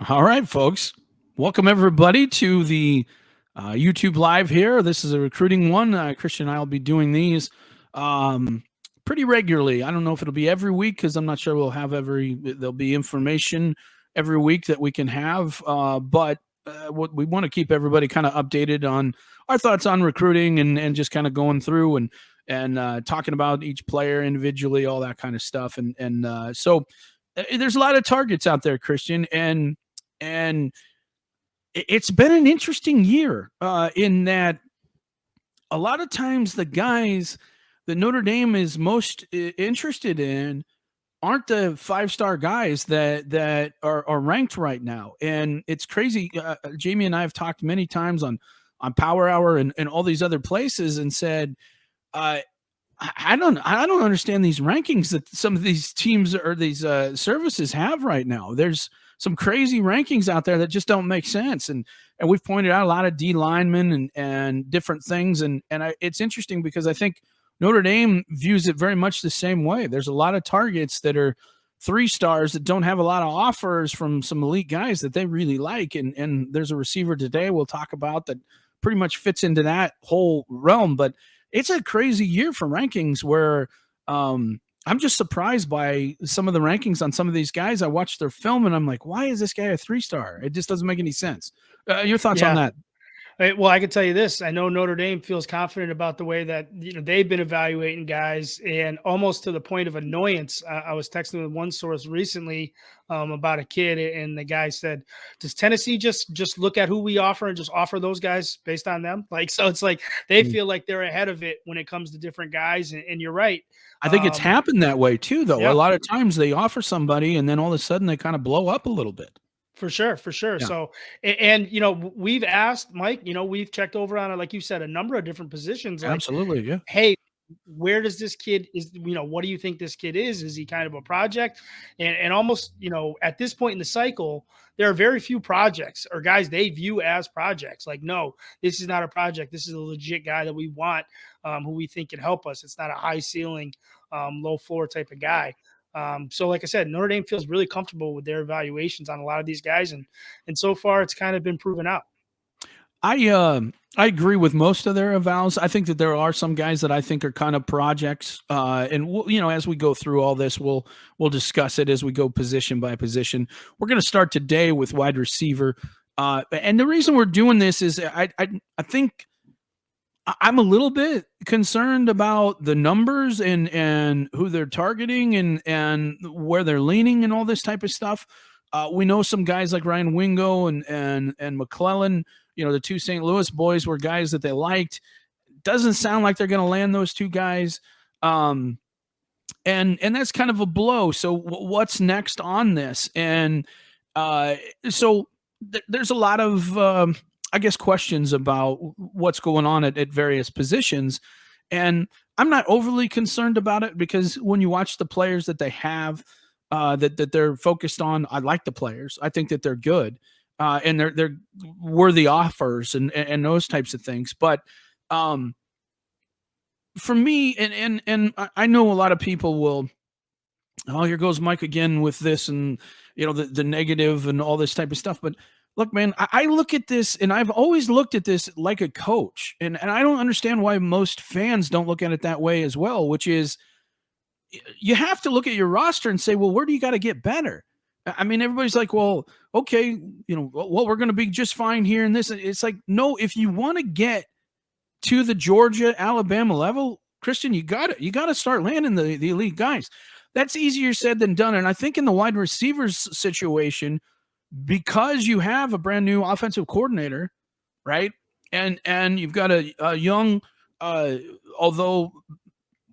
All right, folks. Welcome, everybody, to the YouTube Live here. This is a recruiting one. Christian and I will be doing these pretty regularly. I don't know if it'll be every week because I'm not sure there'll be information every week that we can have. But what we want to keep everybody kind of updated on our thoughts on recruiting and just kind of going through and talking about each player individually, all that kind of stuff. So there's a lot of targets out there, Christian, and it's been an interesting year in that a lot of times the guys that Notre Dame is most interested in aren't the five-star guys that are ranked right now. And it's crazy. Jamie and I have talked many times on Power Hour and all these other places and said, I don't understand these rankings that some of these teams or these services have right now. There's some crazy rankings out there that just don't make sense. And we've pointed out a lot of D linemen and different things. It's interesting because I think Notre Dame views it very much the same way. There's a lot of targets that are 3 stars that don't have a lot of offers from some elite guys that they really like. And there's a receiver today we'll talk about that pretty much fits into that whole realm. But it's a crazy year for rankings where I'm just surprised by some of the rankings on some of these guys. I watched their film and I'm like, why is this guy a 3-star? It just doesn't make any sense. Your thoughts on that? Well, I can tell you this. I know Notre Dame feels confident about the way that they've been evaluating guys, and almost to the point of annoyance. I was texting with one source recently about a kid, and the guy said, "Does Tennessee just look at who we offer and just offer those guys based on them?" So it's like they feel like they're ahead of it when it comes to different guys. And you're right. I think it's happened that way too, though. Yeah. A lot of times they offer somebody, and then all of a sudden they kind of blow up a little bit. For sure. Yeah. So, and we've asked Mike, we've checked over on it, like you said, a number of different positions. Like, Absolutely, yeah. hey, where does this kid what do you think this kid is? Is he kind of a project? And almost, at this point in the cycle, there are very few projects or guys they view as projects. Like, no, this is not a project. This is a legit guy that we want, who we think can help us. It's not a high ceiling, low floor type of guy. So like I said, Notre Dame feels really comfortable with their evaluations on a lot of these guys. And so far it's kind of been proven out. I agree with most of their evals. I think that there are some guys that I think are kind of projects. And as we go through all this, we'll discuss it as we go position by position. We're going to start today with wide receiver. And the reason we're doing this is I think I'm a little bit concerned about the numbers and who they're targeting and where they're leaning and all this type of stuff. We know some guys like Ryan Wingo and McClellan, the 2 St. Louis boys were guys that they liked. Doesn't sound like they're going to land those 2 guys. And that's kind of a blow. So what's next on this? And so there's a lot of questions about what's going on at various positions. And I'm not overly concerned about it because when you watch the players that they have, that they're focused on, I like the players. I think that they're good, and they're worthy offers and those types of things. But for me, and I know a lot of people will, oh, here goes Mike again with this and the negative and all this type of stuff. But look, man, I look at this, and I've always looked at this like a coach, and I don't understand why most fans don't look at it that way as well, which is you have to look at your roster and say, well, where do you got to get better? I mean, everybody's like, well, okay, we're going to be just fine here and this. It's like, no, if you want to get to the Georgia, Alabama level, Christian, you got to start landing the elite guys. That's easier said than done. And I think in the wide receivers situation, because you have a brand new offensive coordinator, right? And you've got a young, although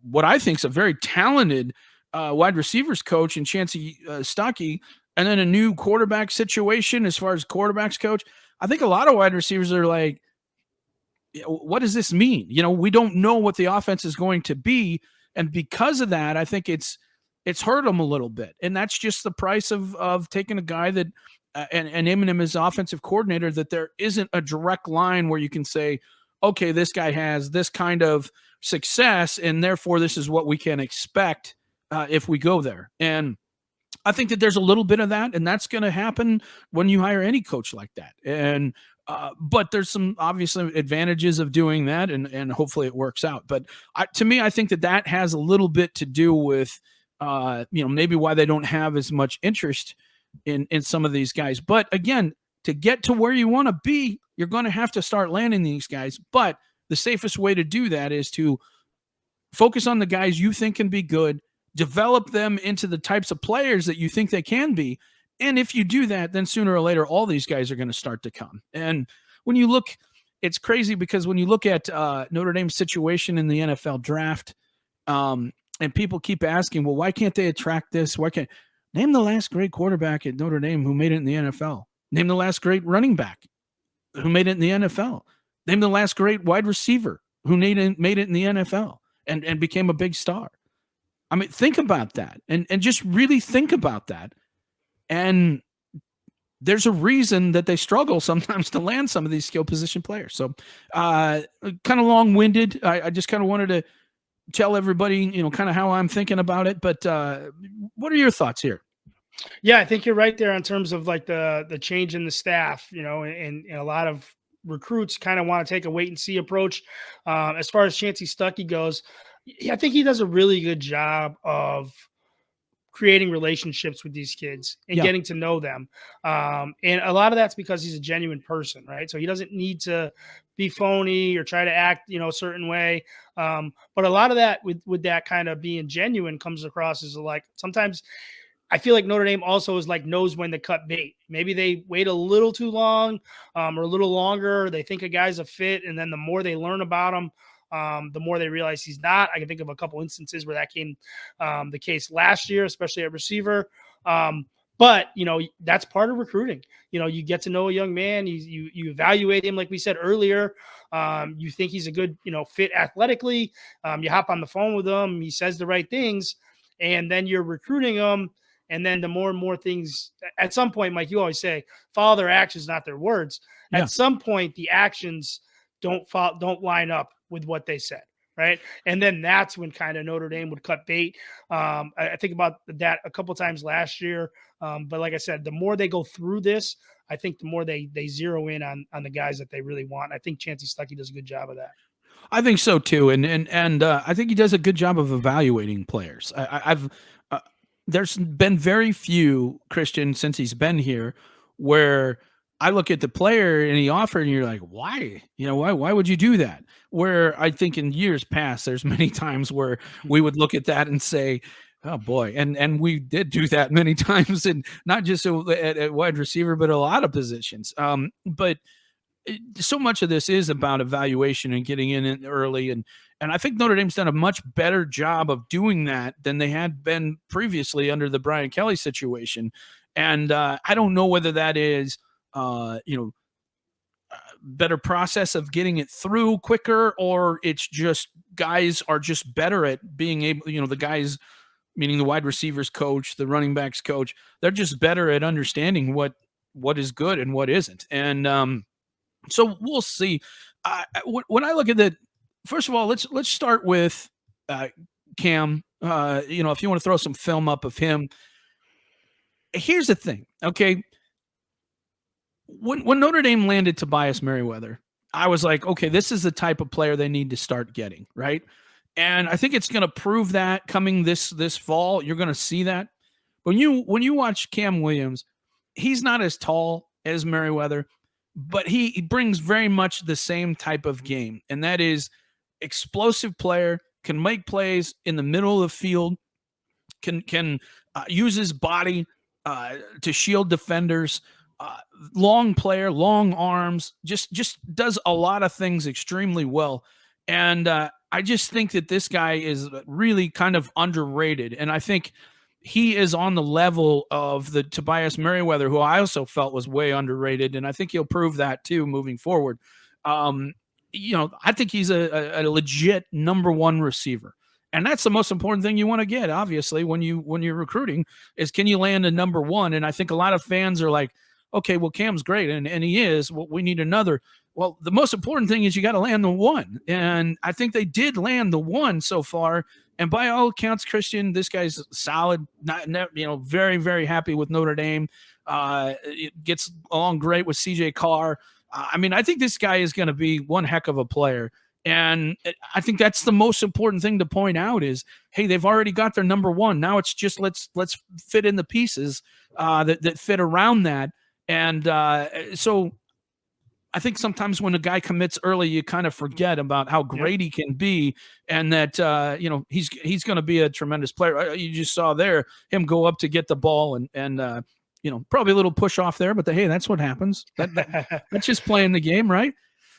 what I think is a very talented wide receivers coach in Chancey Stuckey, and then a new quarterback situation as far as quarterbacks coach. I think a lot of wide receivers are like, what does this mean? We don't know what the offense is going to be. And because of that, I think it's hurt them a little bit. And that's just the price of taking a guy that, and naming him as offensive coordinator, that there isn't a direct line where you can say, okay, this guy has this kind of success, and therefore this is what we can expect if we go there. And I think that there's a little bit of that, and that's going to happen when you hire any coach like that. And but there's some obviously advantages of doing that, and hopefully it works out. But to me, I think that has a little bit to do with maybe why they don't have as much interest in some of these guys. But again, to get to where you want to be, you're going to have to start landing these guys. But the safest way to do that is to focus on the guys you think can be good, develop them into the types of players that you think they can be. And if you do that, then sooner or later, all these guys are going to start to come. And when you look, it's crazy because when you look at Notre Dame's situation in the NFL draft, and people keep asking, well, why can't they attract this? Why can't name the last great quarterback at Notre Dame who made it in the NFL? Name the last great running back who made it in the NFL. Name the last great wide receiver who made it in the NFL and became a big star. I mean, think about that and just really think about that. And there's a reason that they struggle sometimes to land some of these skill position players. So kind of long-winded. I just kind of wanted to tell everybody, kind of how I'm thinking about it. But what are your thoughts here? Yeah, I think you're right there in terms of like the change in the staff, and a lot of recruits kind of want to take a wait and see approach. As far as Chancy Stuckey goes, I think he does a really good job of creating relationships with these kids and getting to know them. And a lot of that's because he's a genuine person, right? So he doesn't need to be phony or try to act, a certain way. But a lot of that with that kind of being genuine comes across as like, sometimes I feel like Notre Dame also is like knows when to cut bait. Maybe they wait a little too long or a little longer. They think a guy's a fit. And then the more they learn about him, the more they realize he's not. I can think of a couple instances where that came the case last year, especially at receiver. But, that's part of recruiting. You get to know a young man. You evaluate him, like we said earlier. You think he's a good, fit athletically. You hop on the phone with him. He says the right things. And then you're recruiting him. And then the more and more things, at some point, Mike, you always say, follow their actions, not their words. Yeah. At some point, the actions don't line up with what they said, right? And then that's when kind of Notre Dame would cut bait. I think about that a couple times last year. But like I said, the more they go through this, I think the more they zero in on the guys that they really want. I think Chancy Stuckey does a good job of that. I think so too, and I think he does a good job of evaluating players. There's been very few, Christian, since he's been here, where I look at the player and he offered, and you're like, why? Why would you do that? Where I think in years past, there's many times where we would look at that and say, oh boy, and we did do that many times, and not just at wide receiver, but a lot of positions. But so much of this is about evaluation and getting in early, and I think Notre Dame's done a much better job of doing that than they had been previously under the Brian Kelly situation. And I don't know whether that is better process of getting it through quicker, or it's just guys are just better at being able, the guys, meaning the wide receivers coach, the running backs coach, they're just better at understanding what is good and what isn't. And so we'll see. When I look at that, first of all, let's start with Cam. If you want to throw some film up of him, here's the thing. Okay, when Notre Dame landed Tobias Merriweather, I was like, okay, this is the type of player they need to start getting, right? And I think it's going to prove that coming this fall. You're going to see that. When you watch Cam Williams, he's not as tall as Merriweather, but he brings very much the same type of game, and that is explosive player, can make plays in the middle of the field, can use his body to shield defenders, long player, long arms, just does a lot of things extremely well. And I just think that this guy is really kind of underrated, and I think he is on the level of the Tobias Merriweather, who I also felt was way underrated, and I think he'll prove that too moving forward. I think he's a legit number one receiver, and that's the most important thing you want to get, obviously, when you're recruiting, is can you land a number one? And I think a lot of fans are like, okay, well, Cam's great, and he is. Well, we need another. Well, the most important thing is you got to land the one, and I think they did land the one so far. And by all accounts, Christian, this guy's solid. Very, very happy with Notre Dame. It gets along great with CJ Carr. I think this guy is going to be one heck of a player. And I think that's the most important thing to point out is, hey, they've already got their number one. Now it's just let's fit in the pieces that fit around that. And so I think sometimes when a guy commits early, you kind of forget about how great he can be, and that he's going to be a tremendous player. You just saw there him go up to get the ball and probably a little push off there, but hey, that's what happens. That's just playing the game, right?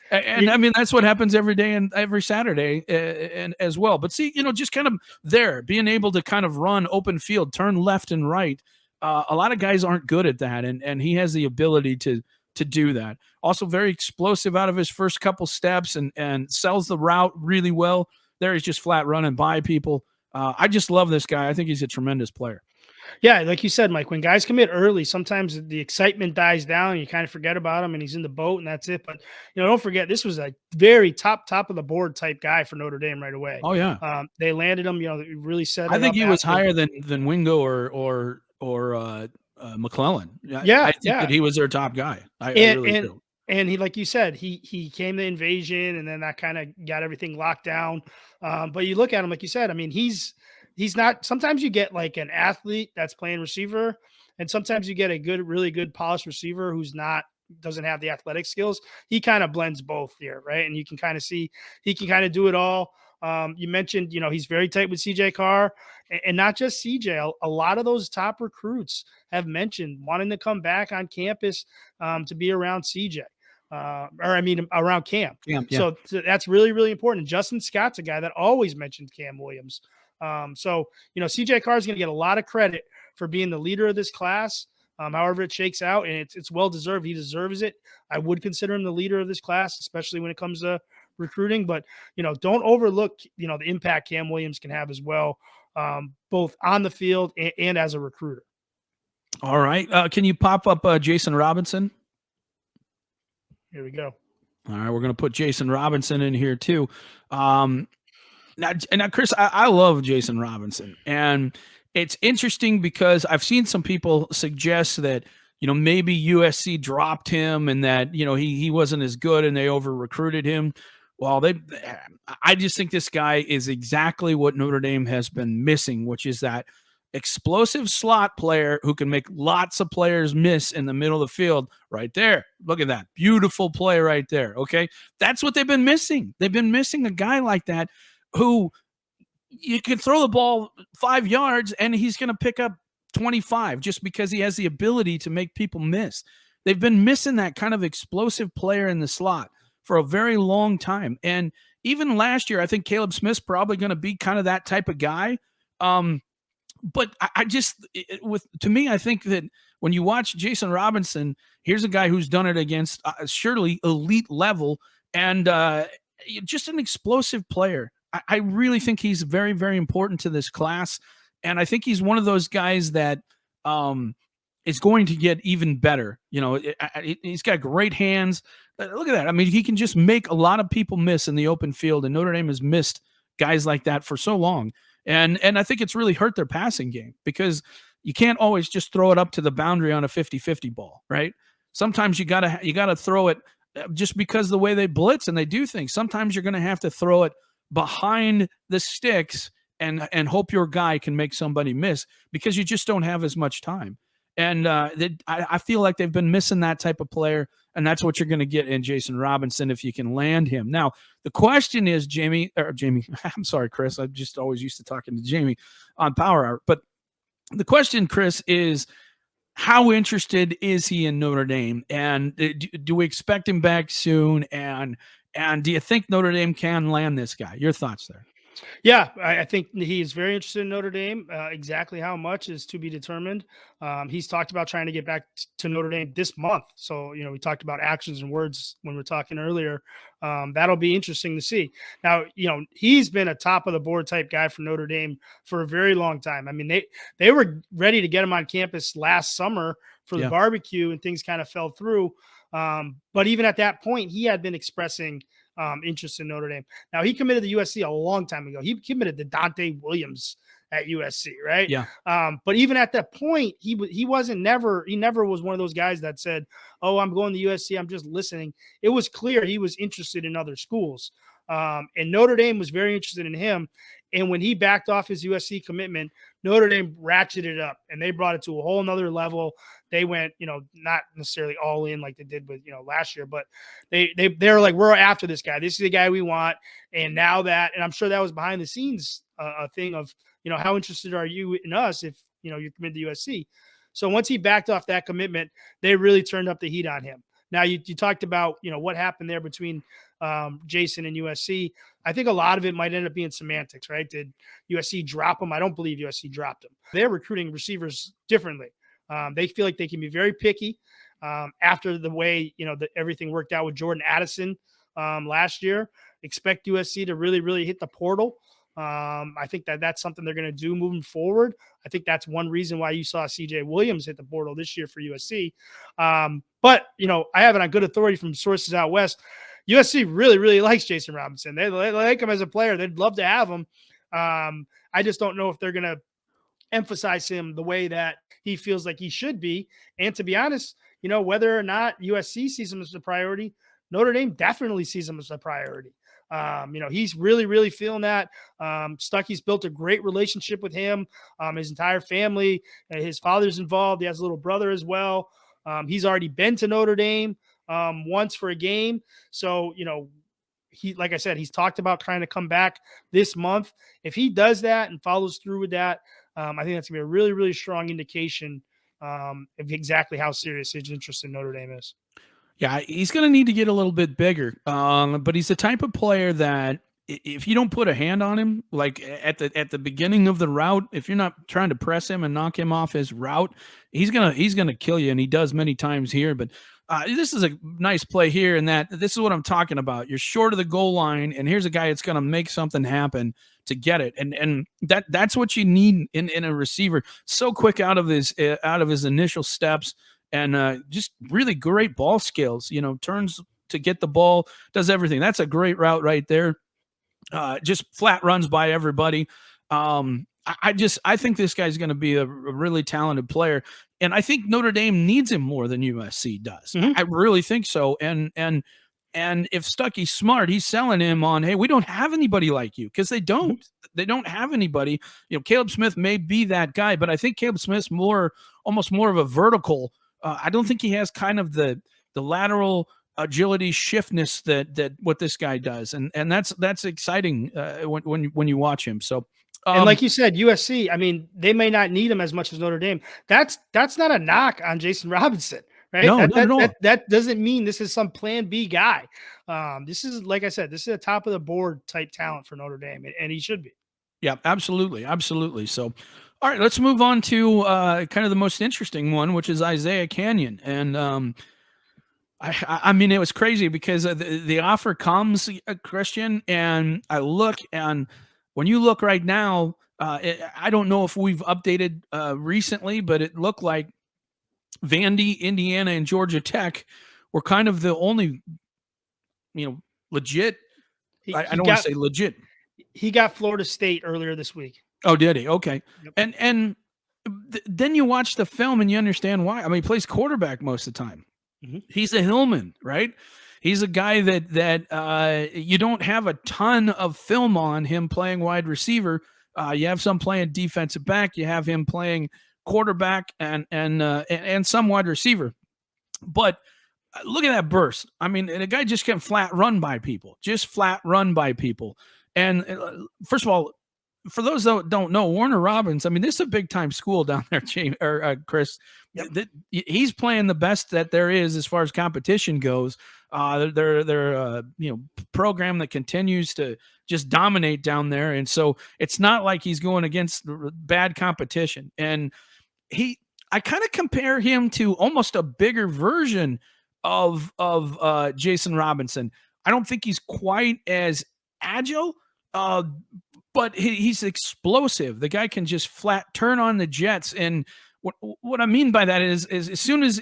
And I mean, that's what happens every day and every Saturday and as well. But see, just kind of there, being able to kind of run open field, turn left and right. A lot of guys aren't good at that, and he has the ability to do that. Also very explosive out of his first couple steps and sells the route really well. There he's just flat running by people. I just love this guy. I think he's a tremendous player. Yeah, like you said, Mike, when guys commit early, sometimes the excitement dies down and you kind of forget about him and he's in the boat and that's it. But, don't forget, this was a very top of the board type guy for Notre Dame right away. Oh, yeah. They landed him, really set it I think up he was higher than Wingo or McClellan. I think that he was their top guy. I really do. And he, like you said, he came to invasion and then that kind of got everything locked down. But you look at him, like you said, I mean, he's not, sometimes you get like an athlete that's playing receiver, and sometimes you get a really good polished receiver who's doesn't have the athletic skills. He kind of blends both here, right? And you can kind of see he can kind of do it all. You mentioned, he's very tight with CJ Carr, and not just CJ. A lot of those top recruits have mentioned wanting to come back on campus to be around CJ. Around Cam. Yeah. So that's really, really important. And Justin Scott's a guy that always mentioned Cam Williams. CJ Carr is going to get a lot of credit for being the leader of this class. However it shakes out, and it's well deserved. He deserves it. I would consider him the leader of this class, especially when it comes to recruiting. But don't overlook the impact Cam Williams can have as well, both on the field and as a recruiter. All right, can you pop up Jason Robinson? Here we go. All right, we're going to put Jason Robinson in here too. Now, Chris, I love Jason Robinson, and it's interesting because I've seen some people suggest that maybe USC dropped him and that he wasn't as good and they over recruited him. Well, I just think this guy is exactly what Notre Dame has been missing, which is that explosive slot player who can make lots of players miss in the middle of the field. Right there. Look at that. Beautiful play right there. Okay. That's what they've been missing. They've been missing a guy like that who you can throw the ball 5 yards and he's going to pick up 25 just because he has the ability to make people miss. They've been missing that kind of explosive player in the slot for a very long time. And even last year, I think Caleb Smith's probably going to be kind of that type of guy. But I think that when you watch Jason Robinson, here's a guy who's done it against surely elite level and just an explosive player. I really think he's very, very important to this class. And I think he's one of those guys that is going to get even better. He's got great hands. Look at that. I mean, he can just make a lot of people miss in the open field. And Notre Dame has missed guys like that for so long. And I think it's really hurt their passing game because you can't always just throw it up to the boundary on a 50-50 ball, right? Sometimes you gotta throw it just because the way they blitz and they do things. Sometimes you're going to have to throw it behind the sticks and hope your guy can make somebody miss because you just don't have as much time. And I feel like they've been missing that type of player, and that's what you're going to get in Jason Robinson if you can land him. Now, the question is, Jamie, I'm sorry, Chris. I'm just always used to talking to Jamie on Power Hour. But the question, Chris, is how interested is he in Notre Dame? And do we expect him back soon? And do you think Notre Dame can land this guy? Your thoughts there? Yeah, I think he is very interested in Notre Dame. Exactly how much is to be determined. He's talked about trying to get back to Notre Dame this month. So, we talked about actions and words when we were talking earlier. That'll be interesting to see. Now, he's been a top of the board type guy for Notre Dame for a very long time. I mean, they were ready to get him on campus last summer for the barbecue and things kind of fell through. But even at that point, he had been expressing interest in Notre Dame. Now, he committed to USC a long time ago. He committed to Dante Williams at USC, right? Yeah. But even at that point, he never was one of those guys that said, "Oh, I'm going to USC. I'm just listening." It was clear he was interested in other schools, and Notre Dame was very interested in him. And when he backed off his USC commitment, Notre Dame ratcheted it up and they brought it to a whole nother level. They went, not necessarily all in like they did with, last year, but they're like, we're after this guy. This is the guy we want. And now that, and I'm sure that was behind the scenes a thing of, how interested are you in us if, you're committed to USC? So once he backed off that commitment, they really turned up the heat on him. Now you talked about, what happened there between Jason and USC. I think a lot of it might end up being semantics, right? Did USC drop him? I don't believe USC dropped him. They're recruiting receivers differently. They feel like they can be very picky after the way, everything worked out with Jordan Addison last year. Expect USC to really, really hit the portal. I think that's something they're going to do moving forward. I think that's one reason why you saw CJ Williams hit the portal this year for USC. But, I have it on good authority from sources out west. USC really, really likes Jason Robinson. They like him as a player. They'd love to have him. I just don't know if they're going to emphasize him the way that he feels like he should be. And to be honest, whether or not USC sees him as a priority, Notre Dame definitely sees him as a priority. He's really, really feeling that. Stuckey's built a great relationship with him, his entire family. His father's involved. He has a little brother as well. He's already been to Notre Dame once for a game. So, he, like I said, he's talked about trying to come back this month. If he does that and follows through with that, I think that's gonna be a really, really strong indication of exactly how serious his interest in Notre Dame is. Yeah, he's going to need to get a little bit bigger, but he's the type of player that if you don't put a hand on him, like at the beginning of the route, if you're not trying to press him and knock him off his route, he's gonna kill you, and he does many times here. But this is a nice play here, and this is what I'm talking about. You're short of the goal line, and here's a guy that's gonna make something happen to get it, and that's what you need in a receiver. So quick out of his initial steps. And just really great ball skills, turns to get the ball, does everything. That's a great route right there. Just flat runs by everybody. I think this guy's going to be a really talented player. And I think Notre Dame needs him more than USC does. Mm-hmm. I really think so. And if Stuckey's smart, he's selling him on, hey, we don't have anybody like you, because they don't. Mm-hmm. They don't have anybody. Caleb Smith may be that guy, but I think Caleb Smith's almost more of a vertical. I don't think he has kind of the lateral agility, shiftness that what this guy does, and that's exciting when you watch him. So, and like you said, USC, I mean, they may not need him as much as Notre Dame. That's not a knock on Jason Robinson, right? No, that doesn't mean this is some Plan B guy. This is, like I said, this is a top of the board type talent for Notre Dame, and he should be. Yeah, absolutely. So, all right, let's move on to kind of the most interesting one, which is Isiah Canion. And I mean, it was crazy because the offer comes, Christian, and I look, and when you look right now, I don't know if we've updated recently, but it looked like Vandy, Indiana, and Georgia Tech were kind of the only, legit. I don't want to say legit. He got Florida State earlier this week. Oh, did he? Okay. Yep. And then you watch the film and you understand why. I mean, he plays quarterback most of the time. Mm-hmm. He's a Hillman, right? He's a guy that you don't have a ton of film on him playing wide receiver. You have some playing defensive back. You have him playing quarterback and some wide receiver. But look at that burst. I mean, the guy just can flat run by people. And first of all, for those that don't know, Warner Robins, I mean, this is a big-time school down there, Chris. Yep. He's playing the best that there is as far as competition goes. They're a program that continues to just dominate down there, and so it's not like he's going against bad competition. And I kind of compare him to almost a bigger version of Jason Robinson. I don't think he's quite as agile, but he's explosive. The guy can just flat turn on the jets. And what I mean by that is as soon as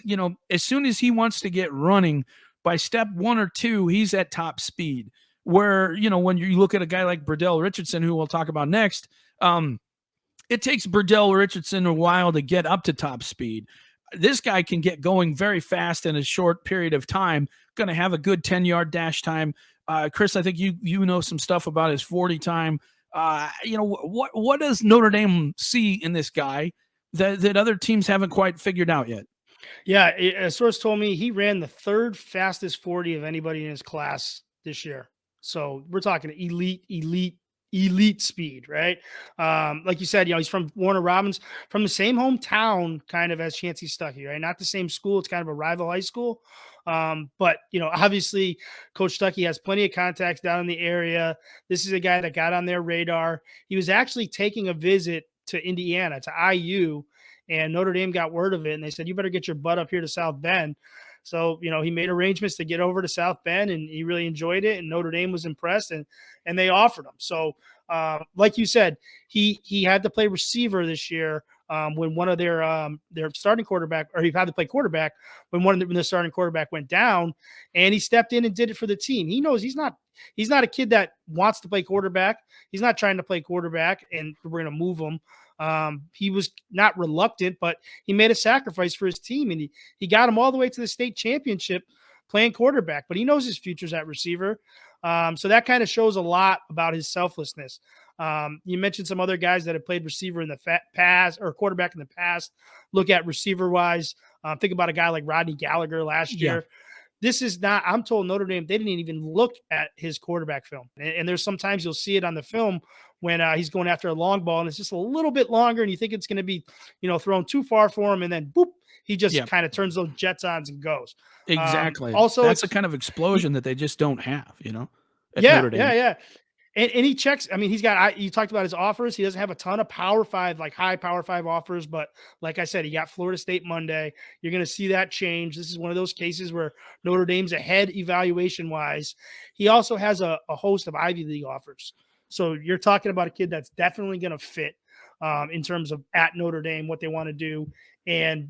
he wants to get running, by step 1 or 2, he's at top speed. Where, when you look at a guy like Bredell Richardson, who we'll talk about next, it takes Bredell Richardson a while to get up to top speed. This guy can get going very fast in a short period of time, going to have a good 10-yard dash time. Chris, I think you know some stuff about his 40 time. What does Notre Dame see in this guy that other teams haven't quite figured out yet? Yeah, a source told me he ran the 3rd fastest 40 of anybody in his class this year. So we're talking elite speed, right? Like you said, he's from Warner Robins, from the same hometown kind of as Chancey Stuckey, right? Not the same school. It's kind of a rival high school. But obviously Coach Stuckey has plenty of contacts down in the area. This is a guy that got on their radar. He was actually taking a visit to Indiana, to IU, and Notre Dame got word of it, and they said, you better get your butt up here to South Bend. So, he made arrangements to get over to South Bend, and he really enjoyed it, and Notre Dame was impressed, and they offered him. So, like you said, he had to play receiver this year when one of their starting quarterback, or he had to play quarterback when the starting quarterback went down, and he stepped in and did it for the team. He knows he's not a kid that wants to play quarterback. He's not trying to play quarterback, and we're going to move him. He was not reluctant, but he made a sacrifice for his team, and he got him all the way to the state championship playing quarterback, but he knows his future's at receiver. So that kind of shows a lot about his selflessness. You mentioned some other guys that have played receiver in the past or quarterback in the past. Look at receiver wise. Think about a guy like Rodney Gallagher last year. This is not, I'm told Notre Dame, they didn't even look at his quarterback film. And there's sometimes you'll see it on the film when he's going after a long ball and it's just a little bit longer and you think it's going to be, thrown too far for him. And then boop, he just kind of turns those jets on and goes. Exactly. Also, that's a kind of explosion that they just don't have, at Notre Dame. Yeah. And he checks. I mean, you talked about his offers. He doesn't have a ton of Power 5, like high Power 5 offers. But like I said, he got Florida State Monday. You're going to see that change. This is one of those cases where Notre Dame's ahead evaluation wise. He also has a host of Ivy League offers. So you're talking about a kid that's definitely going to fit in terms of at Notre Dame, what they want to do. And,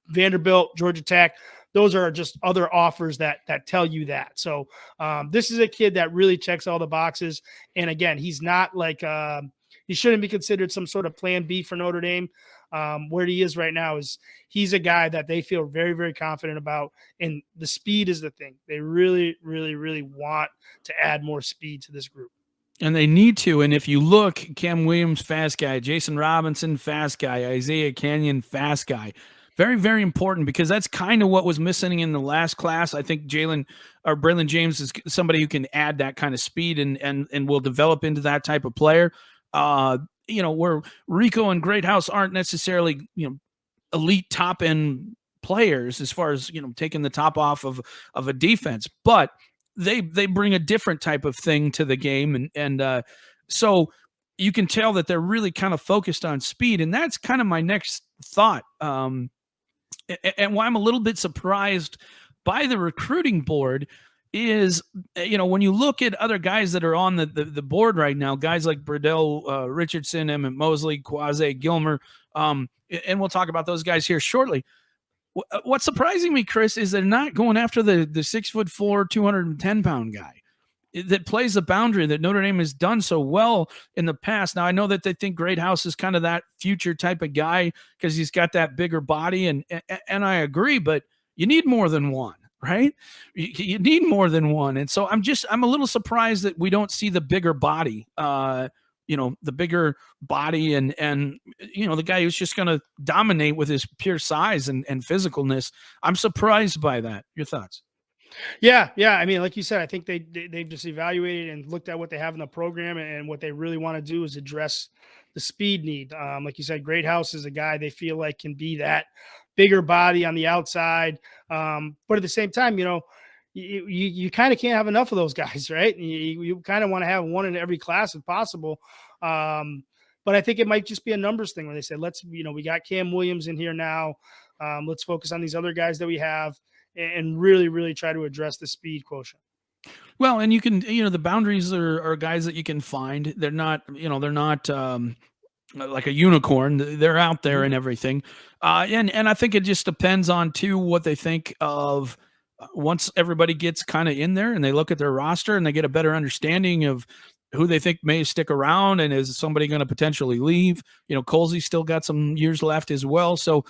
Vanderbilt, Georgia Tech, those are just other offers that tell you that. So this is a kid that really checks all the boxes. And again, he's not like he shouldn't be considered some sort of plan B for Notre Dame. Where he is right now is he's a guy that they feel very, very confident about. And the speed is the thing. They really, really, really want to add more speed to this group. And they need to. And if you look, Cam Williams, fast guy. Jason Robinson, fast guy. Isiah Canion, fast guy. Very, very important because that's kind of what was missing in the last class. I think Braylon James is somebody who can add that kind of speed and will develop into that type of player. Where Rico and Greathouse aren't necessarily, elite top end players as far as, taking the top off of a defense, but they bring a different type of thing to the game. And so you can tell that they're really kind of focused on speed. And that's kind of my next thought. And why I'm a little bit surprised by the recruiting board is, when you look at other guys that are on the board right now, guys like Bredell Richardson, Emmett Mosley, Quasi Gilmer, and we'll talk about those guys here shortly. What's surprising me, Chris, is they're not going after the 6'4", 210-pound guy that plays the boundary that Notre Dame has done so well in the past. Now, I know that they think Greathouse is kind of that future type of guy because he's got that bigger body, and I agree, but you need more than one, right? You need more than one. And so I'm a little surprised that we don't see the bigger body, the bigger body and the guy who's just going to dominate with his pure size and physicalness. I'm surprised by that. Your thoughts? Yeah. I mean, like you said, I think they've just evaluated and looked at what they have in the program, and what they really want to do is address the speed need. Like you said, Greathouse is a guy they feel like can be that bigger body on the outside. But at the same time, you kind of can't have enough of those guys, right? You kind of want to have one in every class if possible. But I think it might just be a numbers thing where they said, we got Cam Williams in here now. Let's focus on these other guys that we have and really, really try to address the speed quotient. Well, and you can, the boundaries are guys that you can find. They're not, like a unicorn. They're out there and everything. And I think it just depends on too, what they think of once everybody gets kind of in there and they look at their roster and they get a better understanding of who they think may stick around and is somebody going to potentially leave. Colsey's still got some years left as well. So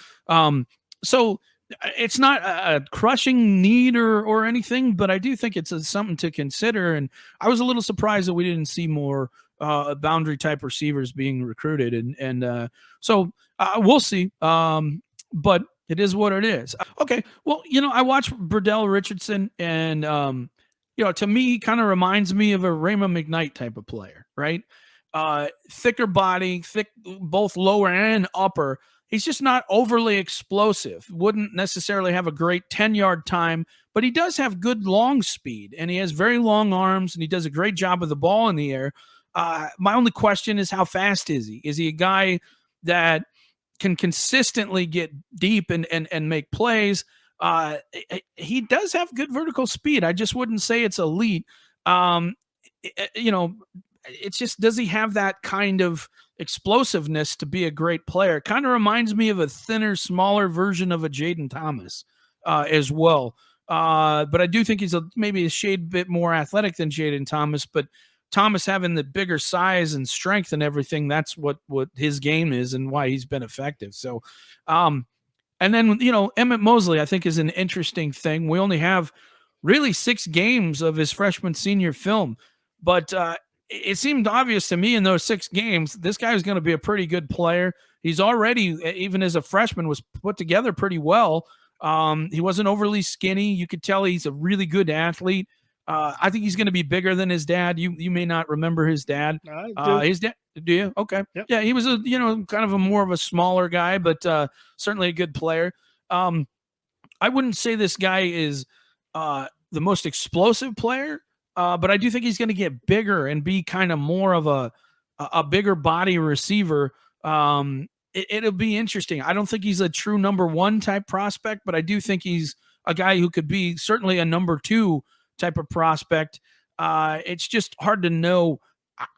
it's not a crushing need or anything, but I do think it's something to consider. And I was a little surprised that we didn't see more boundary type receivers being recruited. And so we'll see. But it is what it is. Okay. Well, I watched Bredell Richardson, and to me, he kind of reminds me of a Raymond McKnight type of player, right? Thicker body, thick, both lower and upper. He's just not overly explosive. Wouldn't necessarily have a great 10-yard time, but he does have good long speed, and he has very long arms, and he does a great job with the ball in the air. My only question is, how fast is he? Is he a guy that can consistently get deep and make plays? He does have good vertical speed. I just wouldn't say it's elite. It's just, does he have that kind of explosiveness to be a great player? Kind of reminds me of a thinner, smaller version of a Jaden Thomas as well. But I do think he's maybe a shade bit more athletic than Jaden Thomas, but Thomas having the bigger size and strength and everything, that's what his game is and why he's been effective. So, and then, Emmett Mosley, I think, is an interesting thing. We only have really 6 games of his freshman senior film, but it seemed obvious to me in those 6 games, this guy is going to be a pretty good player. He's already, even as a freshman, was put together pretty well. He wasn't overly skinny. You could tell he's a really good athlete. I think he's going to be bigger than his dad. You may not remember his dad. His dad, do you? Okay. Yep. Yeah, he was kind of a more of a smaller guy, but certainly a good player. I wouldn't say this guy is the most explosive player, but I do think he's going to get bigger and be kind of more of a bigger body receiver. It'll be interesting. I don't think he's a true number 1 type prospect, but I do think he's a guy who could be certainly a number 2 type of prospect. It's just hard to know.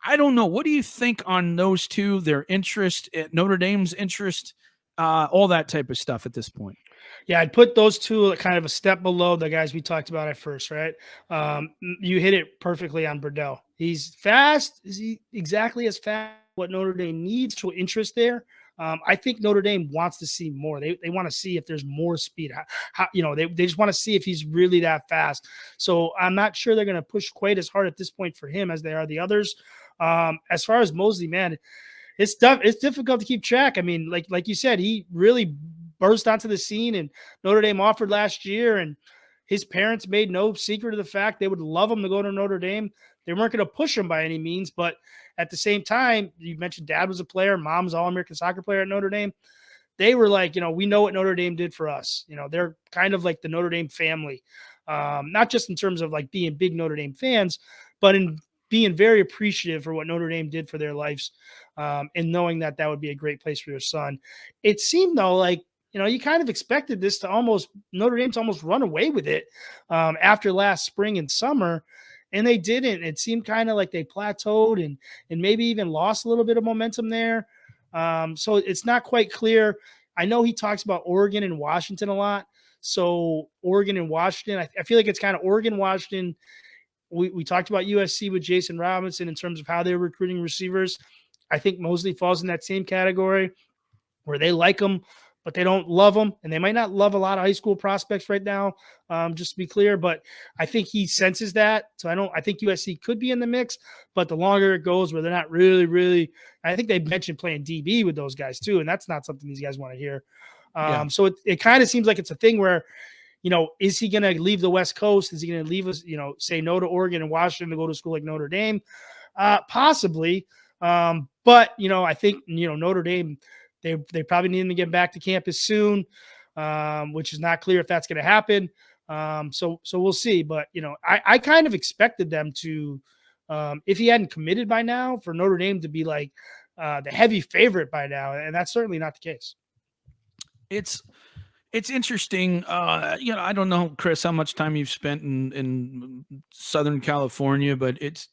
I don't know. What do you think on those two, their interest, Notre Dame's interest, all that type of stuff at this point? Yeah, I'd put those two kind of a step below the guys we talked about at first, right? You hit it perfectly on Bredell. He's fast. Is he exactly as fast as what Notre Dame needs to interest there? I think Notre Dame wants to see more. They want to see if there's more speed. They just want to see if he's really that fast. So I'm not sure they're going to push quite as hard at this point for him as they are the others. As far as Mosley, man, it's tough. It's difficult to keep track. I mean, like you said, he really burst onto the scene, and Notre Dame offered last year, and his parents made no secret of the fact they would love him to go to Notre Dame. They weren't going to push him by any means, but at the same time, you mentioned dad was a player, mom's All-American soccer player at Notre Dame. They were like, we know what Notre Dame did for us. They're kind of like the Notre Dame family, not just in terms of like being big Notre Dame fans, but in being very appreciative for what Notre Dame did for their lives, and knowing that would be a great place for your son. It seemed, though, like, you kind of expected this to Notre Dame to almost run away with it after last spring and summer, and they didn't. It seemed kind of like they plateaued and maybe even lost a little bit of momentum there. So it's not quite clear. I know he talks about Oregon and Washington a lot. So Oregon and Washington, I feel like it's kind of Oregon, Washington. We talked about USC with Jason Robinson in terms of how they're recruiting receivers. I think Mosley falls in that same category where they like him, but they don't love him, and they might not love a lot of high school prospects right now, just to be clear. But I think he senses that. So I think USC could be in the mix, but the longer it goes where they're not really, I think they mentioned playing DB with those guys too, and that's not something these guys want to hear. So it kind of seems like it's a thing where, is he going to leave the West Coast? Is he going to leave us, say no to Oregon and Washington to go to a school like Notre Dame? Possibly. But, I think, Notre Dame, they probably need him to get back to campus soon, which is not clear if that's going to happen. So we'll see. But, I kind of expected them to, if he hadn't committed by now, for Notre Dame to be like the heavy favorite by now. And that's certainly not the case. It's interesting. I don't know, Chris, how much time you've spent in Southern California, but it's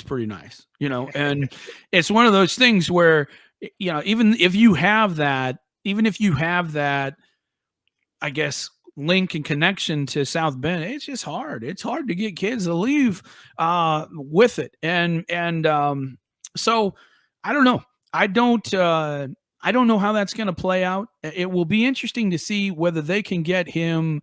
pretty nice, and it's one of those things where, even if you have that, I guess, link and connection to South Bend, it's just hard. It's hard to get kids to leave with it. So I don't know. I don't I don't know how that's going to play out. It will be interesting to see whether they can get him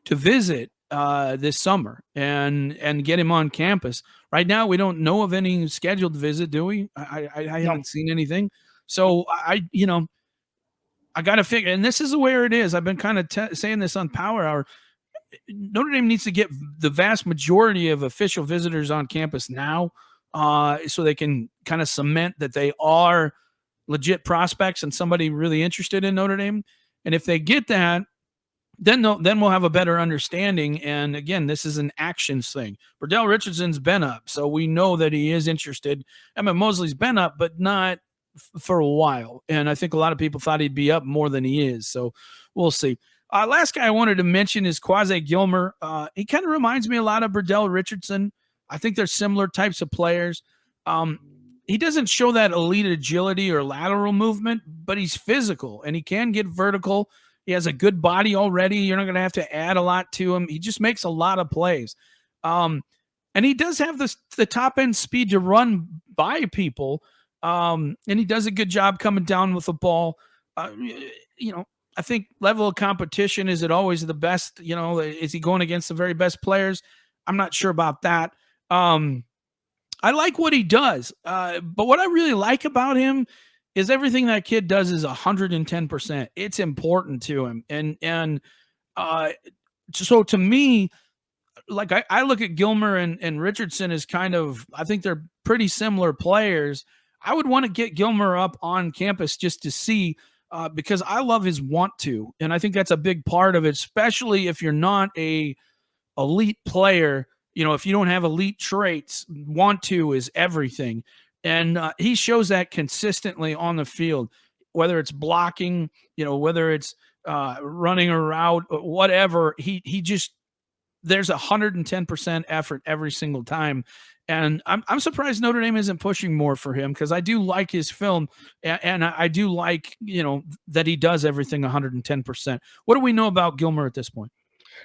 to visit this summer and get him on campus. Right now, we don't know of any scheduled visit, do we? I haven't seen anything. So I got to figure, and this is where it is. I've been kind of saying this on Power Hour. Notre Dame needs to get the vast majority of official visitors on campus now, so they can kind of cement that they are legit prospects and somebody really interested in Notre Dame. And if they get that, then we'll have a better understanding. And again, this is an actions thing. Bredell Richardson's been up, so we know that he is interested. Emmett Mosley's been up, but not for a while. And I think a lot of people thought he'd be up more than he is. So we'll see. Last guy I wanted to mention is Quasi Gilmer. He kind of reminds me a lot of Bredell Richardson. I think they're similar types of players. He doesn't show that elite agility or lateral movement, but he's physical and he can get vertical. He has a good body already. You're not going to have to add a lot to him. He just makes a lot of plays. And he does have the top end speed to run by people. And he does a good job coming down with the ball. I think level of competition, is it always the best? Is he going against the very best players? I'm not sure about that. I like what he does. But what I really like about him is everything that kid does is 110%. It's important to him. And so to me, like I look at Gilmer and Richardson as kind of, I think they're pretty similar players. I would want to get Gilmer up on campus just to see, because I love his want to. And I think that's a big part of it, especially if you're not a elite player. If you don't have elite traits, want to is everything. And he shows that consistently on the field, whether it's blocking, whether it's running a route, whatever. He just, there's 110% effort every single time. And I'm surprised Notre Dame isn't pushing more for him, because I do like his film, and I do like, that he does everything 110%. What do we know about Gilmer at this point?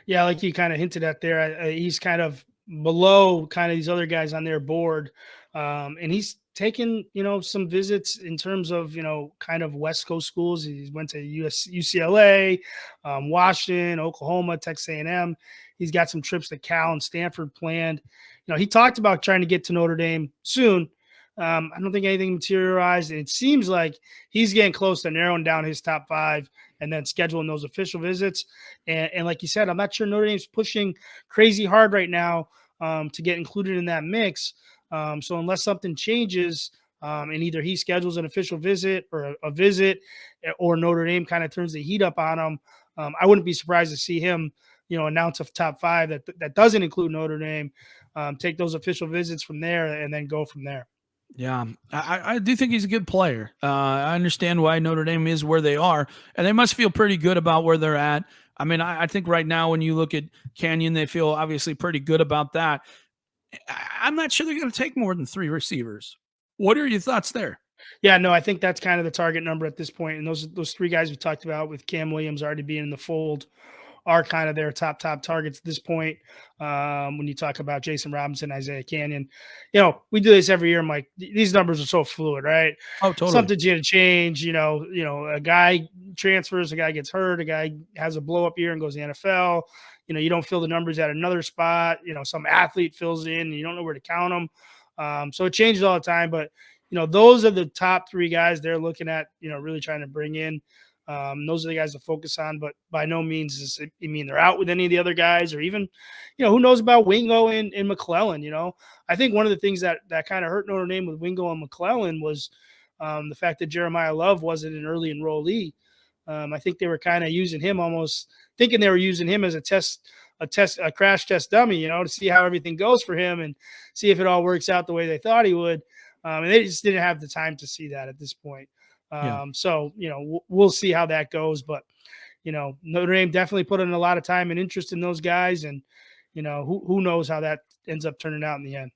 Yeah, like you kind of hinted at there, he's kind of below kind of these other guys on their board. And he's taken, some visits in terms of, kind of West Coast schools. He went to UCLA, Washington, Oklahoma, Texas A&M. He's got some trips to Cal and Stanford planned. He talked about trying to get to Notre Dame soon. I don't think anything materialized. And it seems like he's getting close to narrowing down his top 5 and then scheduling those official visits. And like you said, I'm not sure Notre Dame's pushing crazy hard right now to get included in that mix. So unless something changes, and either he schedules an official visit or a visit, or Notre Dame kind of turns the heat up on him, I wouldn't be surprised to see him, announce a top 5 that doesn't include Notre Dame, take those official visits from there, and then go from there. Yeah, I do think he's a good player. I understand why Notre Dame is where they are, and they must feel pretty good about where they're at. I mean, I think right now when you look at Canion, they feel obviously pretty good about that. I'm not sure they're going to take more than 3 receivers. What are your thoughts there? Yeah, no, I think that's kind of the target number at this point. And those 3 guys we talked about, with Cam Williams already being in the fold, are kind of their top targets at this point. When you talk about Jason Robinson, Isiah Canion, we do this every year. I'm like, these numbers are so fluid, right? Oh, totally. Something's going to change. A guy transfers, a guy gets hurt, a guy has a blow up year and goes to the NFL. You don't fill the numbers at another spot. Some athlete fills in and you don't know where to count them. So it changes all the time. But, those are the top 3 guys they're looking at, really trying to bring in. Those are the guys to focus on, but by no means does it mean they're out with any of the other guys, or even, who knows about Wingo and McClellan. I think one of the things that kind of hurt Notre Dame with Wingo and McClellan was the fact that Jeremiah Love wasn't an early enrollee. I think they were kind of using him, almost thinking they were using him as a crash test dummy, to see how everything goes for him and see if it all works out the way they thought he would. And they just didn't have the time to see that at this point. So, we'll see how that goes, but, Notre Dame definitely put in a lot of time and interest in those guys, and, who knows how that ends up turning out in the end.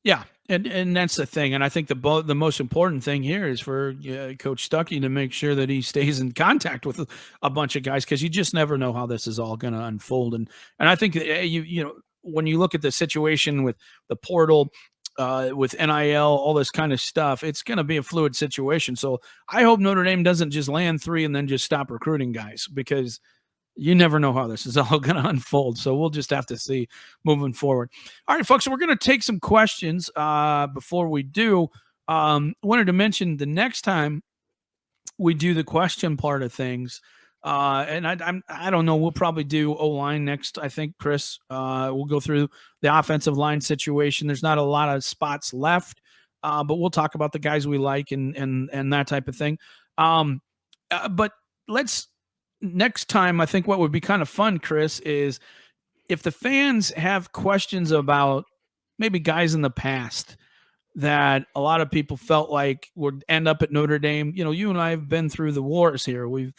Yeah, and that's the thing, and I think the most important thing here is for Coach Stuckey to make sure that he stays in contact with a bunch of guys, because you just never know how this is all going to unfold. And I think you know, when you look at the situation with the portal, with NIL, all this kind of stuff, it's going to be a fluid situation. So I hope Notre Dame doesn't just land 3 and then just stop recruiting guys, because you never know how this is all going to unfold. So we'll just have to see moving forward. All right, folks, so we're going to take some questions before we do. Wanted to mention the next time we do the question part of things, and I don't know, we'll probably do O-line next. I think, Chris, we'll go through the offensive line situation. There's not a lot of spots left, but we'll talk about the guys we like and that type of thing. But let's next time, I think what would be kind of fun, Chris, is if the fans have questions about maybe guys in the past that a lot of people felt like would end up at Notre Dame. You know, you and I have been through the wars here. We've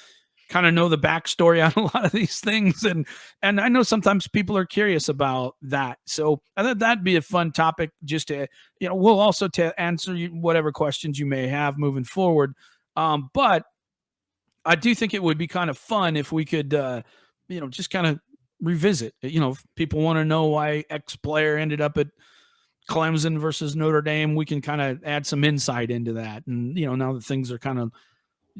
kind of know the backstory on a lot of these things. And I know sometimes people are curious about that. So I thought that'd be a fun topic just to, you know, we'll also to answer whatever questions you may have moving forward. But I do think it would be kind of fun if we could, you know, just kind of revisit. You know, if people want to know why X player ended up at Clemson versus Notre Dame, we can kind of add some insight into that. And, you know, now that things are kind of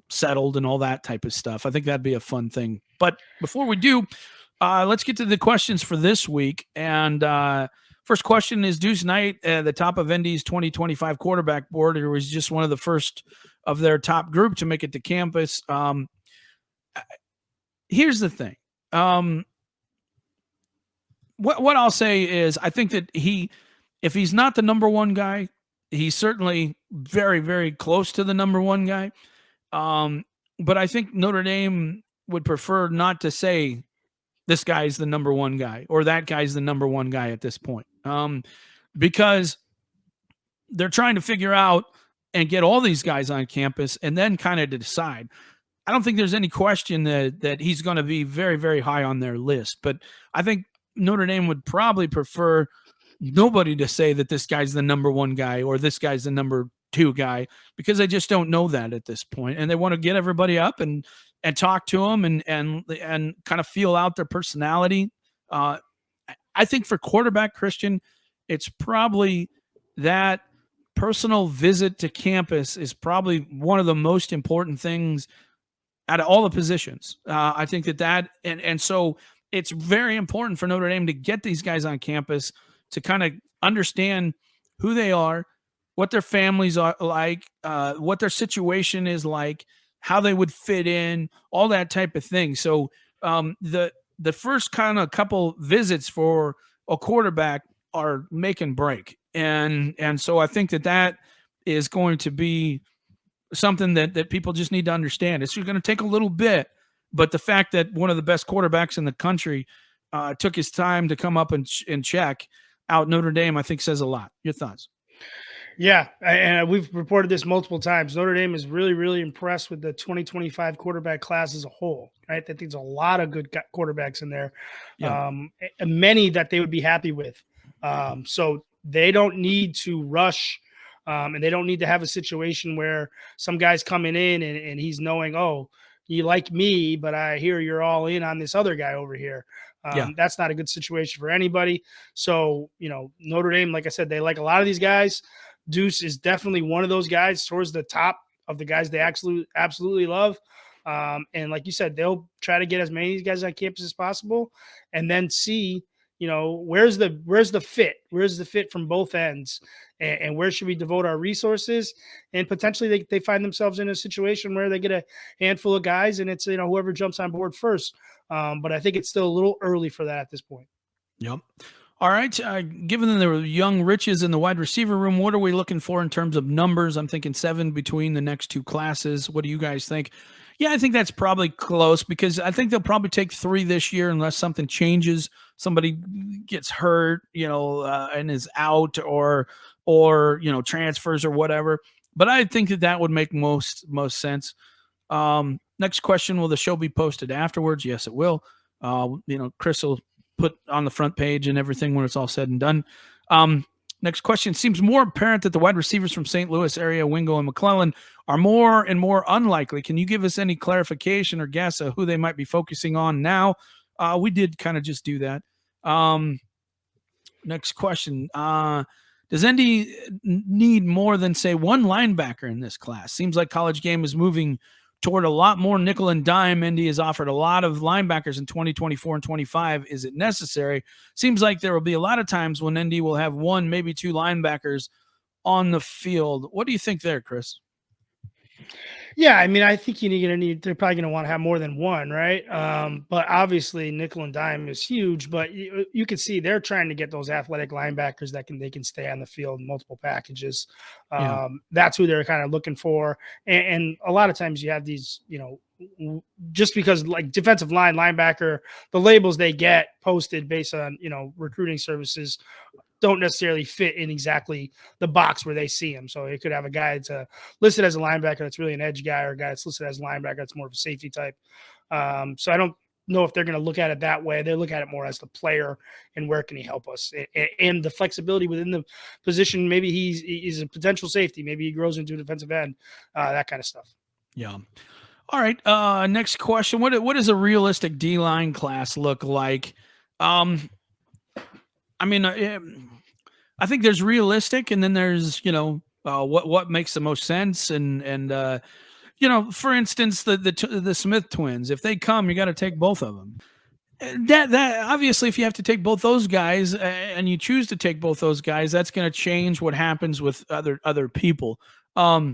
settled and all that type of stuff, I think that'd be a fun thing. But before we do, let's get to the questions for this week. And first question is Deuce Knight at the top of Indy's 2025 quarterback board, or was just one of the first of their top group to make it to campus. Here's the thing. What I'll say is I think that if he's not the number one guy, he's certainly very, very close to the number one guy. But I think Notre Dame would prefer not to say this guy's the number one guy or that guy's the number one guy at this point, because they're trying to figure out and get all these guys on campus and then kind of decide. I don't think there's any question that he's going to be very, very high on their list. But I think Notre Dame would probably prefer nobody to say that this guy's the number one guy or this guy's the number two guy, because they just don't know that at this point. And they want to get everybody up and talk to them and kind of feel out their personality. I think for quarterback, Christian, it's probably that personal visit to campus is probably one of the most important things out of all the positions. I think that and so it's very important for Notre Dame to get these guys on campus to kind of understand who they are, what their families are like, what their situation is like, how they would fit in, all that type of thing. So the first kind of couple visits for a quarterback are make and break. And so I think that is going to be something that people just need to understand. It's going to take a little bit, but the fact that one of the best quarterbacks in the country took his time to come up and check out Notre Dame, I think says a lot. Your thoughts? Yeah, and we've reported this multiple times. Notre Dame is really, really impressed with the 2025 quarterback class as a whole, right? I think there's a lot of good quarterbacks in there, many that they would be happy with. So they don't need to rush, and they don't need to have a situation where some guy's coming in and he's knowing, oh, you like me, but I hear you're all in on this other guy over here. That's not a good situation for anybody. So, you know, Notre Dame, like I said, they like a lot of these guys. Deuce is definitely one of those guys towards the top of the guys they absolutely love. And like you said, they'll try to get as many of these guys on campus as possible and then see, you know, where's the fit? Where's the fit from both ends? And where should we devote our resources? And potentially they find themselves in a situation where they get a handful of guys and it's, you know, whoever jumps on board first. But I think it's still a little early for that at this point. Yep. All right. Given that there were young riches in the wide receiver room, what are we looking for in terms of numbers? I'm thinking 7 between the next two classes. What do you guys think? Yeah, I think that's probably close because I think they'll probably take 3 this year unless something changes. Somebody gets hurt, you know, and is out or, you know, transfers or whatever. But I think that would make most sense. Next question, will the show be posted afterwards? Yes, it will. You know, Chris will put on the front page and everything when it's all said and done. Next question. Seems more apparent that the wide receivers from St. Louis area, Wingo and McClellan, are more and more unlikely. Can you give us any clarification or guess of who they might be focusing on now? We did kind of just do that. Next question. Does Indy need more than, say, one linebacker in this class? Seems like College Game is moving toward a lot more nickel and dime. Indy has offered a lot of linebackers in 2024 and 25. Is it necessary? Seems like there will be a lot of times when Indy will have one, maybe two linebackers on the field. What do you think there, Chris? Yeah, I mean, I think they're probably going to want to have more than one, right? But obviously nickel and dime is huge, but you can see they're trying to get those athletic linebackers they can stay on the field in multiple packages. That's who they're kind of looking for. And a lot of times you have these, just because like defensive line, linebacker, the labels they get posted based on, recruiting services don't necessarily fit in exactly the box where they see him. So it could have a guy that's listed as a linebacker that's really an edge guy, or a guy that's listed as a linebacker that's more of a safety type. So I don't know if they're going to look at it that way. They look at it more as the player and where can he help us, and the flexibility within the position. Maybe he's a potential safety. Maybe he grows into a defensive end, that kind of stuff. Yeah. All right. Next question. What does a realistic D-line class look like? I mean, I think there's realistic, and then there's what makes the most sense, and for instance, the Smith twins. If they come, you got to take both of them. That obviously, if you have to take both those guys, and you choose to take both those guys, that's going to change what happens with other people. I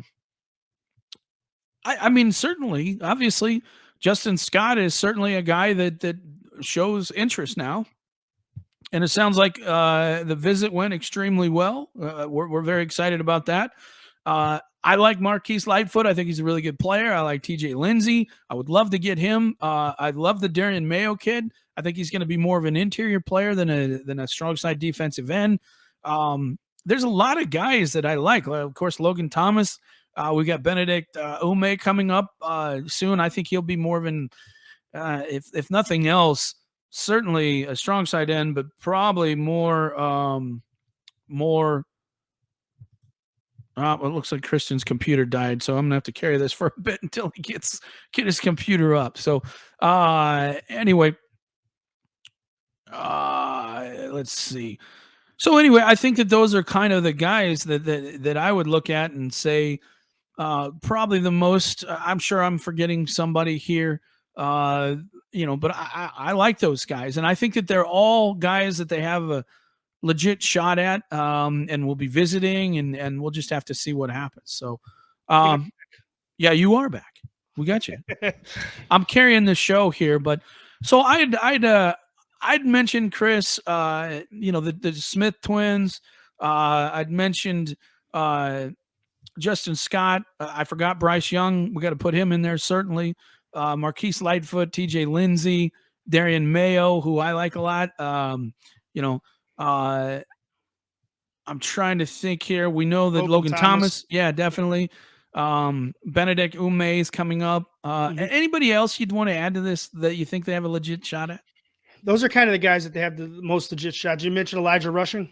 mean, certainly, obviously, Justin Scott is certainly a guy that shows interest now. And it sounds like the visit went extremely well. We're very excited about that. I like Marquise Lightfoot. I think he's a really good player. I like TJ Lindsey. I would love to get him. I love the Darian Mayo kid. I think he's going to be more of an interior player than a strong side defensive end. There's a lot of guys that I like. Of course, Logan Thomas. We got Benedict Ume coming up soon. I think he'll be more of an, if nothing else, certainly a strong side end, but probably more. It looks like Christian's computer died, so I'm gonna have to carry this for a bit until he get his computer up. So, anyway, let's see. So anyway, I think that those are kind of the guys that I would look at and say probably the most. I'm sure I'm forgetting somebody here. But I like those guys, and I think that they're all guys that they have a legit shot at, and we'll be visiting, and we'll just have to see what happens. So, yeah, you are back. We got you. I'm carrying the show here, but so I'd mentioned Chris, the Smith twins. I'd mentioned Justin Scott. I forgot Bryce Young. We got to put him in there certainly. Marquise Lightfoot, TJ Lindsey, Darian Mayo, who I like a lot. I'm trying to think here. We know that Logan Thomas. Yeah, definitely. Benedict Ume is coming up. Anybody else you'd want to add to this that you think they have a legit shot at? Those are kind of the guys that they have the most legit shot. Did you mention Elijah Rushing?